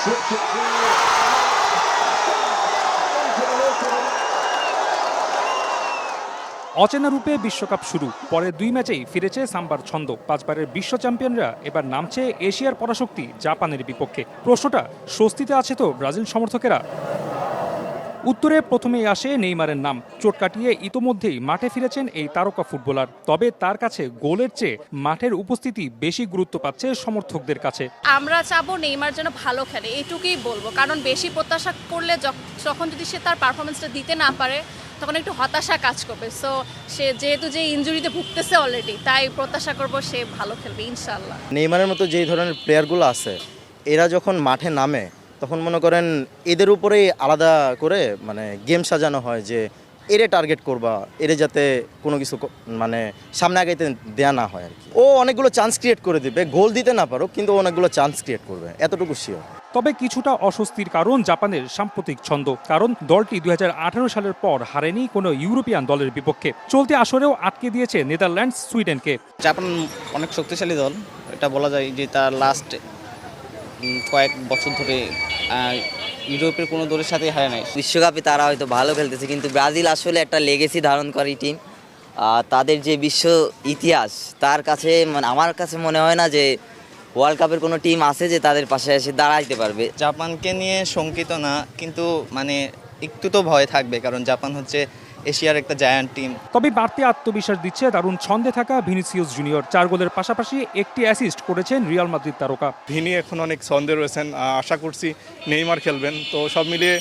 অচেনা রূপে বিশ্বকাপ শুরু, পরে 2 ম্যাচেই ফিরেছে সাম্বার ছন্দ। 5 বারের বিশ্ব চ্যাম্পিয়নরা এবার নামছে এশিয়ার পরাশক্তি জাপানের বিপক্ষে। প্রশ্নটা, স্বস্তিতে আছে তো ব্রাজিল সমর্থকেরা? উত্তরে প্রথমেই আসে নেইমারের নাম। চোট কাটিয়ে ইতোমধ্যেই মাঠে ফিরেছেন এই তারকা ফুটবলার। তবে তার কাছে গোলের চেয়ে মাঠের উপস্থিতি বেশি গুরুত্ব পাচ্ছে সমর্থকদের কাছে। আমরা চাবো নেইমার যেন ভালো খেলে, এইটুকুই বলবো। কারণ বেশি প্রত্যাশা করলে যখন যদি সে তার পারফরমেন্সটা দিতে না পারে তখন একটু হতাশা কাজ করবে। সো সে যেহেতু যে ইনজুরিতে ভুগতেছে অলরেডি, তাই প্রত্যাশা করব সে ভালো খেলবে ইনশাল্লাহ। নেইমারের মতো যেই ধরনের প্লেয়ারগুলো আছে, এরা যখন মাঠে নামে তখন মনে করেন এদের উপরেই আলাদা করে মানে গেম সাজানো হয় যে এরে টার্গেট করবা, এরে যাতে কোনো কিছু মানে সামনে আগাইতে দেয়া না হয় আর কি। ও অনেকগুলো চান্স ক্রিয়েট করে দিবে, গোল দিতে না পারো কিন্তু অনেকগুলো চান্স ক্রিয়েট করবে, এতটুকু শিওর। তবে কিছুটা অস্বস্তির কারণ জাপানের সাম্প্রতিক ছন্দ। কারণ দলটি 2018 সালের পর হারেনি কোনো ইউরোপিয়ান দলের বিপক্ষে। চলতি আসরেও আটকে দিয়েছে নেদারল্যান্ডস সুইডেনকে। জাপান অনেক শক্তিশালী দল, এটা বলা যায় যে তার লাস্ট কয়েক বছর ধরে ইউরোপের কোনো দলের সাথে হারে নাই। বিশ্বকাপে তারা হয়তো ভালো খেলতেছে, কিন্তু ব্রাজিল আসলে একটা লেগেসি ধারণকারী টিম। তাদের যে বিশ্ব ইতিহাস, তার কাছে মানে আমার কাছে মনে হয় না যে ওয়ার্ল্ড কাপের কোনো টিম আছে যে তাদের পাশে এসে দাঁড়াইতে পারবে। জাপানকে নিয়ে শঙ্কিত না, কিন্তু মানে একটু তো ভয় থাকবে, কারণ জাপান হচ্ছে এশিয়ার একটা জায়ান্ট টিম। তবে বাড়তি আত্মবিশ্বাস দিচ্ছে দারুণ ছন্দে থাকা ভিনিসিয়াস জুনিয়র। 4 গোলের পাশাপাশি একটি অ্যাসিস্ট করেছেন রিয়াল মাদ্রিদ তারকা। ভিনি এখন অনেক ছন্দে রয়েছেন, আশা করছি নেইমার খেলবেন, তো সব মিলিয়ে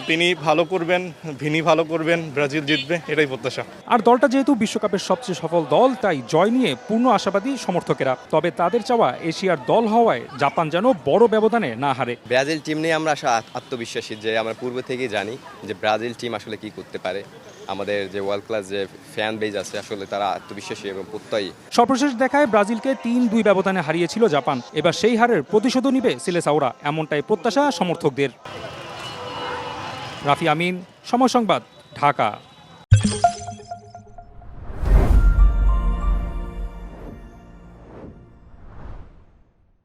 তিনি ভালো করবেন, ভিনি ভালো করবেন, ব্রাজিল জিতবে, এটাই প্রত্যাশা। আর দলটা যেহেতু বিশ্বকাপের সবচেয়ে সফল দল, তাই জয় নিয়ে পূর্ণ আশাবাদী সমর্থকেরা। তবে তাদের চাওয়া এশিয়ার দল হওয়ায় জাপান যেন বড় ব্যবধানে না হারে। ব্রাজিল টিম নিয়ে আমরা আত্মবিশ্বাসী, যে আমরা পূর্ব থেকেই জানি যে ব্রাজিল টিম আসলে কি করতে পারে। আমাদের যে ওয়ার্ল্ড ক্লাস যে ফ্যান বেজ আছে, আসলে তারা আত্মবিশ্বাসী এবং প্রত্যয়ী। সর্বশেষ দেখায় ব্রাজিলকে 3-2 ব্যবধানে হারিয়েছিল জাপান। এবার সেই হারের প্রতিশোধও নিবে সিলেসাওরা, এমনটাই প্রত্যাশা সমর্থকদের। রাফি আমিন, সময় সংবাদ, ঢাকা।